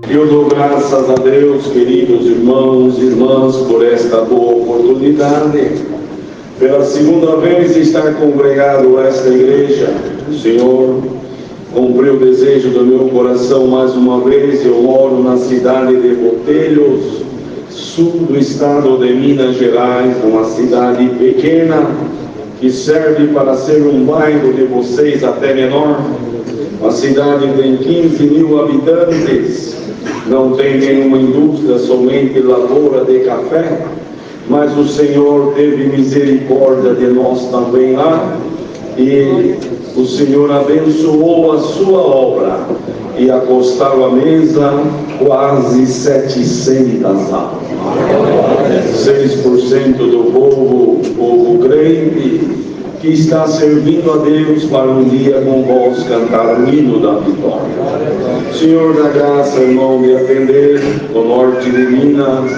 Eu dou graças a Deus, queridos irmãos e irmãs, por esta boa oportunidade. Pela segunda vez estar congregado a esta igreja. O Senhor cumpriu o desejo do meu coração mais uma vez. Eu moro na cidade de Botelhos, sul do estado de Minas Gerais, uma cidade pequena que serve para ser um bairro de vocês até menor. Uma cidade tem 15 mil habitantes, não tem nenhuma indústria, somente lavoura de café, mas o Senhor teve misericórdia de nós também lá, e o Senhor abençoou a sua obra, e acostaram à mesa quase 700 almas, 6% do povo crente, que está servindo a Deus para um dia com vós cantar o hino da vitória. Senhor da graça, irmão, me atender no norte de Minas,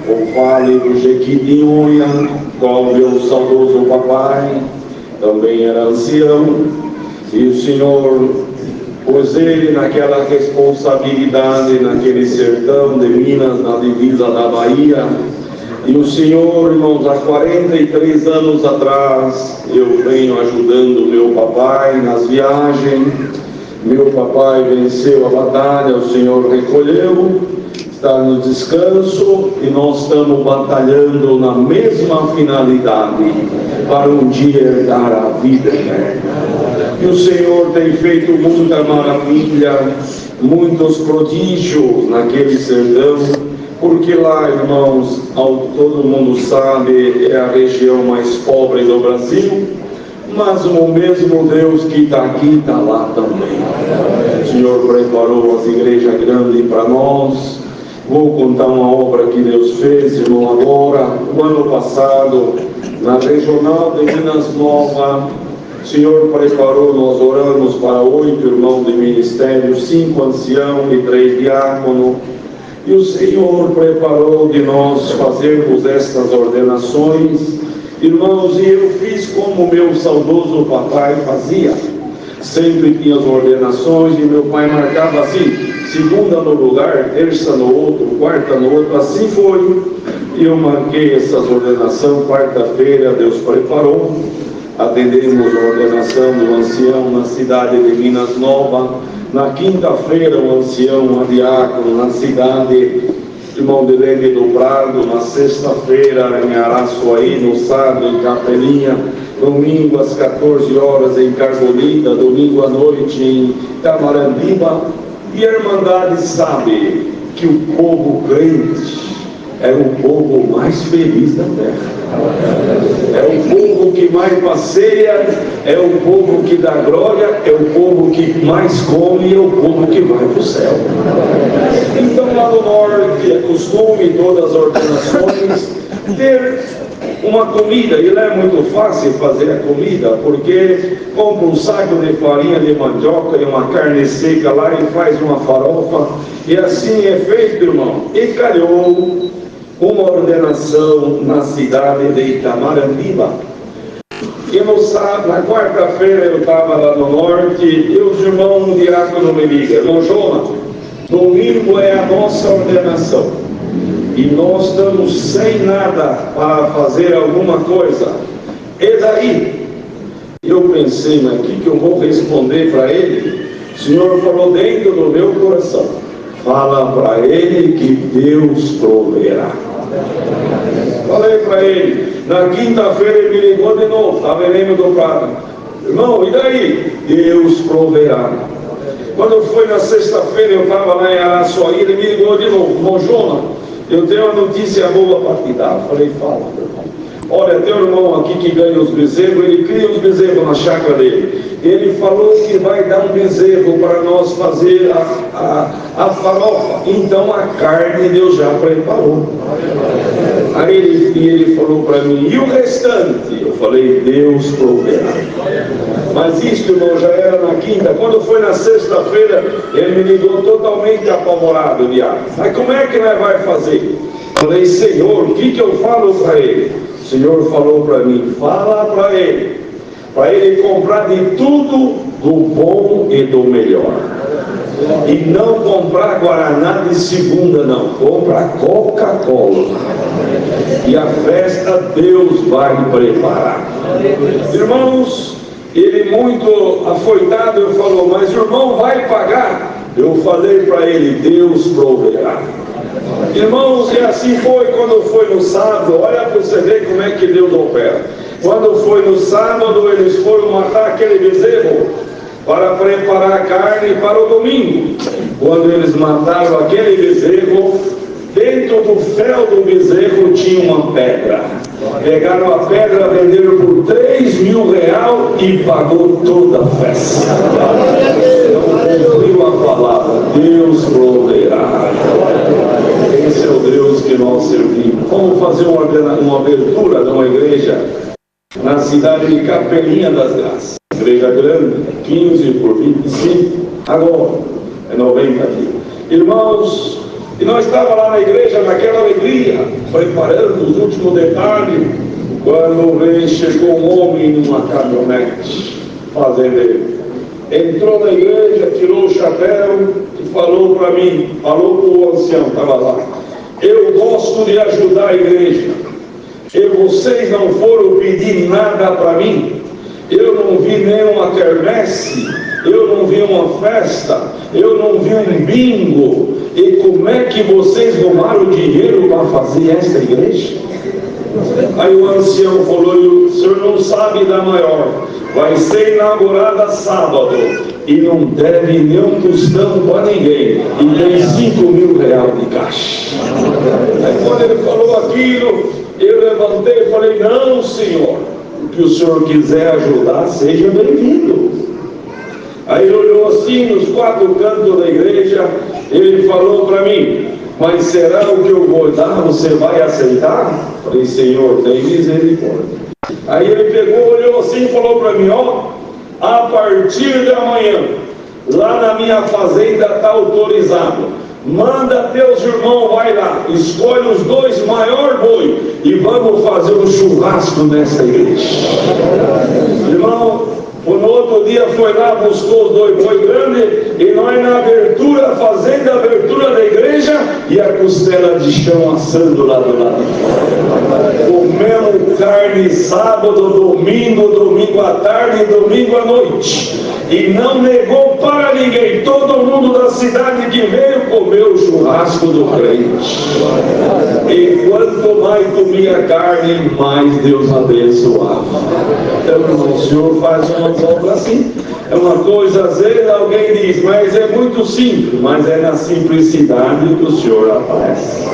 o vale do Jequitinhonha, qual meu saudoso papai também era ancião, e o Senhor pôs ele naquela responsabilidade, naquele sertão de Minas, na divisa da Bahia. E o Senhor, irmãos, há 43 anos atrás, eu venho ajudando meu papai nas viagens. Meu papai venceu a batalha, o Senhor recolheu, está no descanso, e nós estamos batalhando na mesma finalidade, para um dia herdar a vida eterna. E o Senhor tem feito muita maravilha, muitos prodígios naquele sertão, porque lá, irmãos, todo mundo sabe, é a região mais pobre do Brasil, mas o mesmo Deus que está aqui, está lá também. O Senhor preparou as igrejas grandes para nós. Vou contar uma obra que Deus fez, irmão, agora, no ano passado, na regional de Minas Nova. O Senhor preparou, nós oramos para 8 irmãos de ministério, 5 anciãos e 3 diáconos. E o Senhor preparou de nós fazermos estas ordenações, irmãos, e eu fiz como meu saudoso papai fazia. Sempre tinha as ordenações, e meu pai marcava assim: segunda no lugar, terça no outro, quarta no outro. Assim foi. E eu marquei essas ordenações. Quarta-feira Deus preparou, atendemos a ordenação do ancião na cidade de Minas Nova. Na quinta-feira, o ancião, a diácono, na cidade, irmão de Leme do Prado. Na sexta-feira, em Araçuaí, no sábado, em Capelinha. Domingo, às 14 horas, em Carbolita. Domingo à noite, em Tamarandiba. E a Irmandade sabe que o povo crente é o povo mais feliz da terra. É o povo que mais passeia, é o povo que dá glória, é o povo que mais come, é o povo que vai para o céu. Então, lá no norte, é costume, todas as ordenações, ter uma comida. E lá é muito fácil fazer a comida, porque compra um saco de farinha de mandioca e uma carne seca lá e faz uma farofa. E assim é feito, irmão. E calhou uma ordenação na cidade de Itamarandiba. E na quarta-feira eu estava lá no norte, e os irmãos, um diácono me liga: irmão Jonas, domingo é a nossa ordenação, e nós estamos sem nada para fazer alguma coisa. E daí? Eu pensei, mas o que eu vou responder para ele? O Senhor falou dentro do meu coração: fala para ele que Deus proverá. Falei para ele. Na quinta-feira ele me ligou de novo, estava em Leme do Prado: irmão, e daí? Deus proverá. Quando foi na sexta-feira, eu estava lá em Araçuaí, ele me ligou de novo: irmão Jonas, eu tenho uma notícia boa para te dar. Falei: fala, meu irmão. Olha, tem um irmão aqui que ganha os bezerros, ele cria os bezerros na chácara dele. Ele falou que vai dar um bezerro para nós fazer a farofa. Então a carne Deus já preparou. Aí ele falou para mim: e o restante? Eu falei: Deus proverá. Mas isso, irmão, já era na quinta. Quando foi na sexta-feira, ele me ligou totalmente apavorado, diabo. Mas como é que nós vai fazer? Falei: Senhor, o que eu falo para ele? O Senhor falou para mim: fala para ele comprar de tudo, do bom e do melhor. E não comprar Guaraná de segunda, não. Compra Coca-Cola. E a festa Deus vai preparar. Irmãos, ele muito afoitado, eu falou, mas o irmão vai pagar. Eu falei para ele, Deus proverá. Irmãos, e assim foi quando foi no sábado. Olha para você ver como é que Deus opera. Quando foi no sábado, eles foram matar aquele bezerro para preparar a carne para o domingo. Quando eles mataram aquele bezerro, dentro do fel do bezerro tinha uma pedra. Pegaram a pedra, venderam por R$3.000 e pagou toda a festa. Então cumpriu a palavra, Deus proverá. Esse é o Deus que nós servimos. Vamos fazer uma abertura de uma igreja na cidade de Capelinha das Graças. Igreja grande, 15 por 25, agora é 90 aqui. Irmãos, e nós estávamos lá na igreja, naquela alegria, preparando os últimos detalhes, quando chegou um homem numa caminhonete, fazendeiro. Entrou na igreja, tirou o chapéu e falou para mim, falou para o ancião, estava lá, eu gosto de ajudar a igreja, e vocês não foram pedir nada para mim, eu não vi nenhuma quermesse, eu não vi uma festa, eu não vi um bingo, e como é que vocês arrumaram dinheiro para fazer essa igreja? Aí o ancião falou, o senhor não sabe da maior, vai ser inaugurada sábado, e não deve nenhum tostão para ninguém, e tem R$5.000 de caixa. Aí quando ele falou aquilo, eu levantei e falei, não senhor, o que o senhor quiser ajudar, seja bem-vindo. Aí ele olhou assim nos quatro cantos da igreja, ele falou para mim, mas será o que eu vou dar, você vai aceitar? Falei, Senhor, tem misericórdia. Aí ele pegou, olhou assim e falou para mim, ó, a partir de amanhã, lá na minha fazenda está autorizado, manda teus irmãos, vai lá, escolhe os 2 maiores boi e vamos fazer um churrasco nessa igreja. Irmão, no outro dia foi lá, buscou os 2 boi grandes, e nós na abertura, fazendo a abertura da igreja, e a costela de chão assando lá do lado. Comemos carne sábado, domingo à tarde e domingo à noite. E não negou para ninguém. Todo mundo da cidade que veio comeu o churrasco do crente. E quanto mais comia carne, mais Deus abençoava. Então, irmão, o Senhor faz umas obras assim. É uma coisa, às vezes alguém diz, mas é muito simples. Mas é na simplicidade que o Senhor aparece.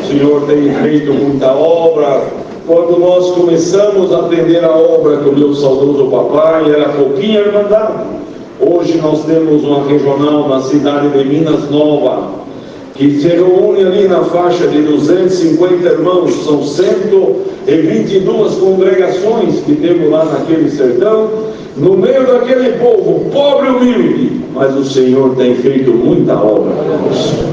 O Senhor tem feito muita obra. Quando nós começamos a atender a obra com o meu saudoso papai, era pouquinha irmandade. Hoje nós temos uma regional na cidade de Minas Nova, que se reúne ali na faixa de 250 irmãos, são 122 congregações que temos lá naquele sertão, no meio daquele povo, pobre e humilde, mas o Senhor tem feito muita obra conosco.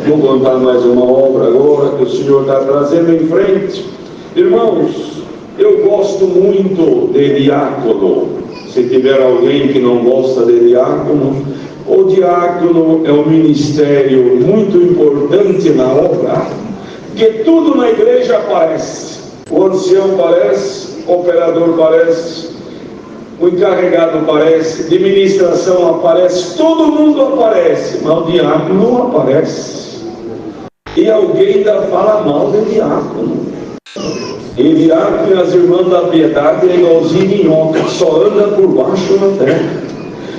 Vou contar mais uma obra agora que o Senhor está trazendo em frente. Irmãos, eu gosto muito de diácono. Se tiver alguém que não gosta de diácono, o diácono é um ministério muito importante na obra, porque tudo na igreja aparece. O ancião aparece, o operador aparece, o encarregado aparece, administração aparece, todo mundo aparece, mas o diácono não aparece. E alguém ainda fala mal de diácono. E diácono e as irmãs da piedade é igualzinho minhoca, que só anda por baixo da terra.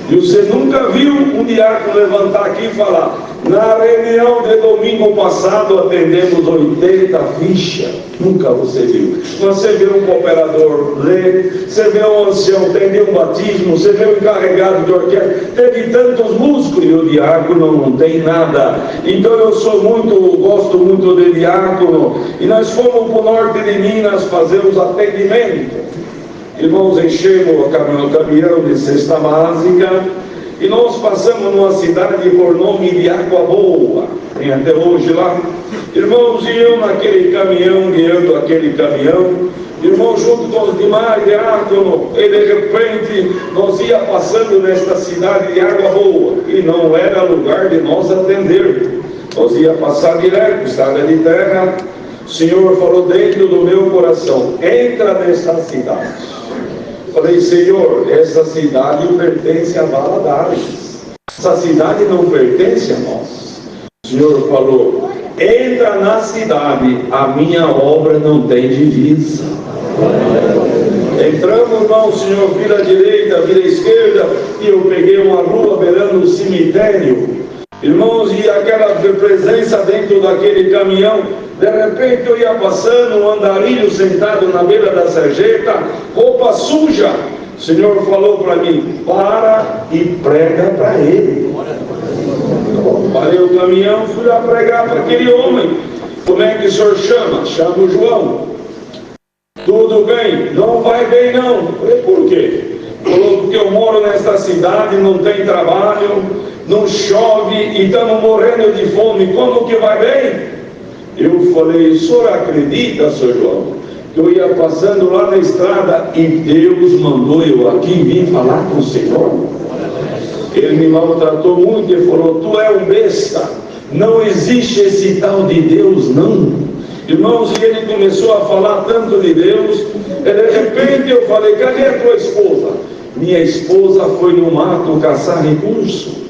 E você nunca viu um diácono levantar aqui e falar, na reunião de domingo passado atendemos 80 fichas. Nunca você viu. Você vê um cooperador ler, você vê um ancião atender um batismo, você vê um encarregado de orquestra, teve tantos músicos, e o diácono não tem nada. Então eu gosto muito de diácono, e nós fomos para o norte de Minas fazer os atendimentos. Irmãos, enchemos o caminhão de cesta básica, e nós passamos numa cidade por nome de Água Boa, tem até hoje lá. Irmãos, e eu naquele caminhão, guiando aquele caminhão, irmão, junto com os demais diáconos, e de repente nós ia passando nesta cidade de Água Boa, e não era lugar de nós atender. Nós ia passar direto, estrada de terra. O Senhor falou dentro do meu coração: entra nesta cidade. Falei: Senhor, essa cidade pertence a Valadares, essa cidade não pertence a nós. O Senhor falou: entra na cidade, a minha obra não tem divisa. Entramos, irmão, o Senhor vira à direita, vira à esquerda, e eu peguei uma rua beirando o cemitério. Irmãos, e aquela presença dentro daquele caminhão, de repente eu ia passando, um andarilho sentado na beira da sarjeta, roupa suja. O Senhor falou para mim: para e prega para ele. Parei o caminhão, fui lá pregar para aquele homem. Como é que o senhor chama? Chamo João. Tudo bem? Não vai bem não. Falei: por quê? Falou: porque eu moro nesta cidade, não tem trabalho, não chove e estamos morrendo de fome. Como que vai bem? Eu falei: o senhor acredita, senhor João, que eu ia passando lá na estrada e Deus mandou eu aqui vir falar com o Senhor? Ele me maltratou muito e falou: tu é um besta, não existe esse tal de Deus não. Irmãos, e ele começou a falar tanto de Deus, e de repente eu falei: cadê a tua esposa? Minha esposa foi no mato caçar recurso,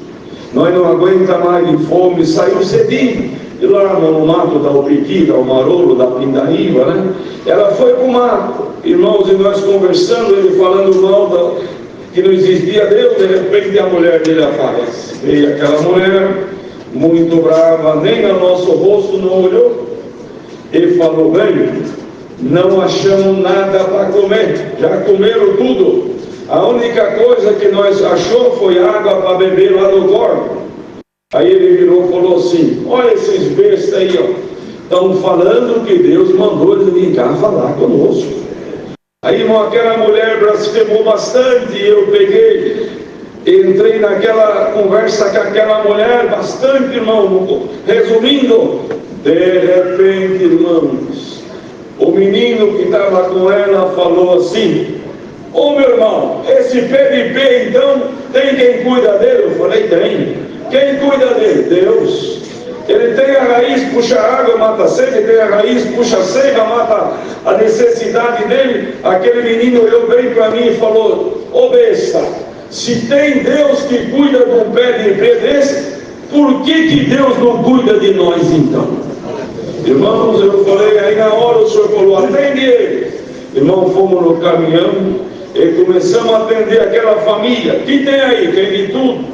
nós não aguenta mais de fome, saiu cedinho, e lá no mato da Upiqui, da Marolo, da Pindaíba, né? Ela foi para o mato, irmãos, e nós conversando, ele falando mal que não existia Deus. De repente a mulher dele aparece. Veio aquela mulher, muito brava, nem no nosso rosto não olhou. Ele falou: bem, não achamos nada para comer, já comeram tudo. A única coisa que nós achou foi água para beber lá no corpo. Aí ele virou e falou assim: olha esses bestas aí, ó, estão falando que Deus mandou eles vir cá falar conosco. Aí, irmão, aquela mulher blasfemou bastante, e eu peguei, entrei naquela conversa com aquela mulher bastante, irmão. Resumindo, de repente, irmãos, o menino que estava com ela falou assim: ô meu irmão, esse PDP então, tem quem cuida dele? Eu falei: tem. Quem cuida dele? Deus. Ele tem a raiz, puxa água, mata a sede, tem a raiz, puxa a seiva, mata a necessidade dele. Aquele menino olhou bem para mim e falou: ô besta, se tem Deus que cuida de um pé de pé desse, por que Deus não cuida de nós então? Irmãos, eu falei, aí na hora o senhor falou: atende ele. Irmão, fomos no caminhão e começamos a atender aquela família. Quem tem aí? Tem de tudo.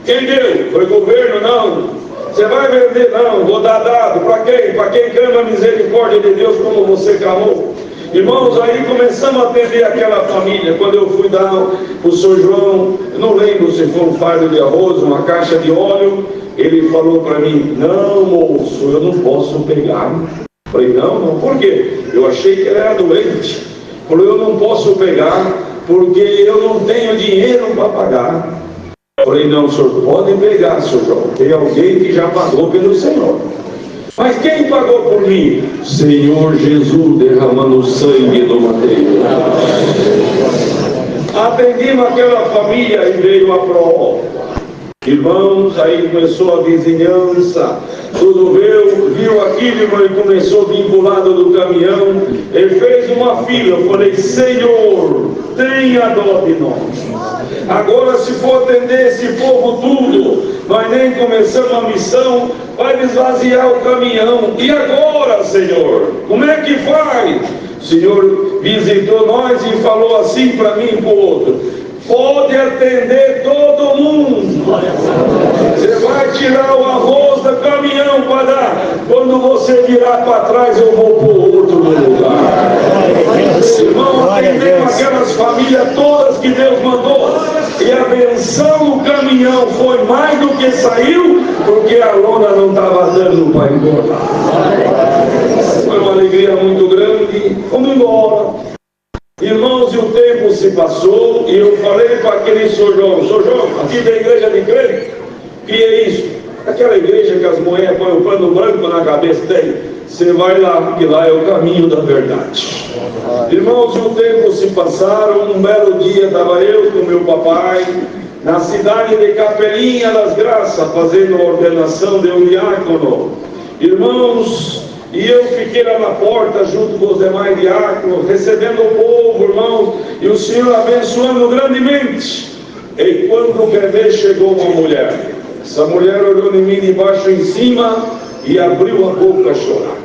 Quem deu? Foi governo? Não. Você vai vender? Não. Vou dar dado. Para quem? Para quem clama a misericórdia de Deus como você clamou. Irmãos, aí começamos a atender aquela família. Quando eu fui dar para o senhor João, eu não lembro se foi um fardo de arroz, uma caixa de óleo, ele falou para mim: não, moço, eu não posso pegar. Falei: não, por quê? Eu achei que ele era doente. Falei: eu não posso pegar porque eu não tenho dinheiro para pagar. Falei: não, o senhor pode pegar, senhor João, tem alguém que já pagou pelo Senhor. Mas quem pagou por mim? Senhor Jesus derramando o sangue do madeiro. Atendimos aquela família e veio a prova. Irmãos, aí começou a vizinhança, tudo viu aquilo, irmão, e começou vinculado do caminhão, ele fez uma fila. Eu falei: Senhor, tenha dó de nós. Agora, se for atender esse povo tudo, nós nem começamos a missão, vai esvaziar o caminhão. E agora, Senhor, como é que faz? O Senhor visitou nós e falou assim para mim e para o outro: pode atender todo mundo. Você vai tirar o arroz do caminhão para dar. Quando você virar para trás, eu vou para o outro lugar. Irmão, atendemos aquelas famílias todas que Deus mandou. E a benção do caminhão foi mais do que saiu, porque a lona não estava dando para engordar. Foi uma alegria muito grande. Vamos embora. Irmãos, e o tempo se passou, e eu falei para aquele senhor João: aqui da igreja de crente, que é isso? Aquela igreja que as mulheres põem o pano branco na cabeça dele. você vai lá, porque lá é o caminho da verdade. Irmãos, o tempo se passaram, um belo dia estava eu com meu papai, na cidade de Capelinha das Graças, fazendo a ordenação de um diácono. Irmãos, e eu fiquei lá na porta, junto com os demais diáconos, recebendo o povo, irmãos, e o Senhor abençoando grandemente. E quando o bebê chegou uma mulher, essa mulher olhou em mim de baixo em cima e abriu a boca a chorar.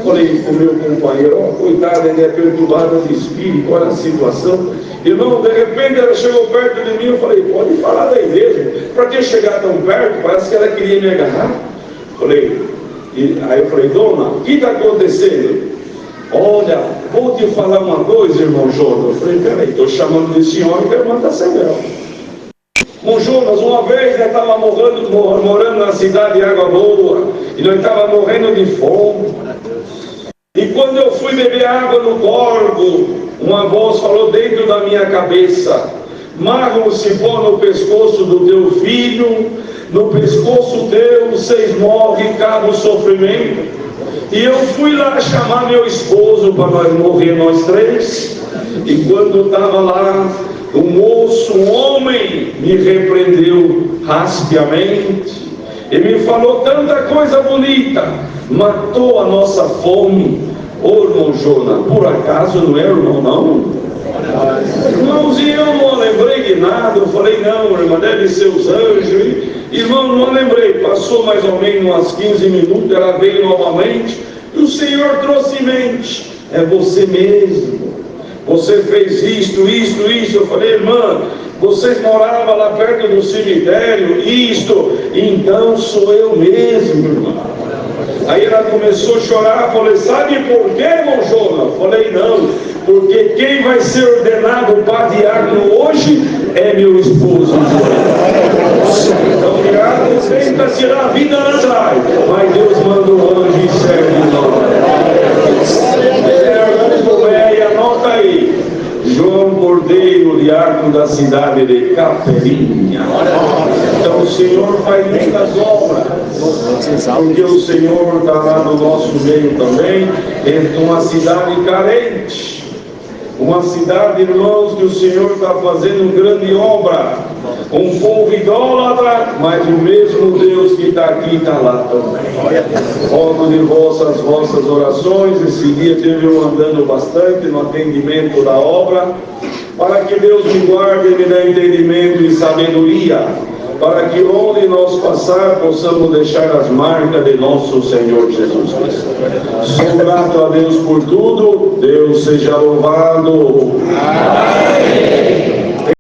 Falei com o meu companheiro, oh, coitada, ele é perturbada de espírito, olha a situação. Irmão, de repente ela chegou perto de mim, eu falei, pode falar daí mesmo, para que chegar tão perto? Parece que ela queria me agarrar. Aí eu falei, dona, o que está acontecendo? Olha, vou te falar uma coisa, irmão Jonas. Eu falei, peraí, estou chamando de senhor e quero mandar sem ela. Irmão Jonas, uma vez nós estávamos morando na cidade de Água Boa, e nós estávamos morrendo de fome. E quando eu fui beber água no córrego, uma voz falou dentro da minha cabeça, marra o cipó no pescoço do teu filho, no pescoço teu vocês morrem, acaba o sofrimento. E eu fui lá chamar meu esposo para nós morrer nós três. E quando estava lá, um moço, um homem, me repreendeu raspiamente e me falou tanta coisa bonita, matou a nossa fome. Ô irmão Jonas, por acaso não é irmão não? Irmãozinho, eu não lembrei de nada. Eu falei, não, irmã, deve ser os anjos. Irmão, não lembrei. Passou mais ou menos umas 15 minutos, ela veio novamente e o Senhor trouxe em mente, é você mesmo, você fez isto. Eu falei, irmã, vocês moravam lá perto do cemitério, então sou eu mesmo, irmã. Aí ela começou a chorar, falei, sabe por quê, irmão Jonas? Falei, não, porque quem vai ser ordenado para diácono hoje é meu esposo. Então, diácono tenta tirar a vida lá atrás, mas Deus manda um anjo e serve nós. E anota aí, João Cordeiro, diácono da cidade de Capelinha. Então o Senhor faz muitas obras, porque o Senhor está lá no nosso meio também, é uma cidade carente, uma cidade, irmãos, que o Senhor está fazendo grande obra, um povo idólatra, mas o mesmo Deus que está aqui está lá também. Rogo de vossas orações. Esse dia teve eu andando bastante no atendimento da obra, para que Deus me guarde e me dê entendimento e sabedoria, para que onde nós passar possamos deixar as marcas de nosso Senhor Jesus Cristo. Sou grato a Deus por tudo. Deus seja louvado.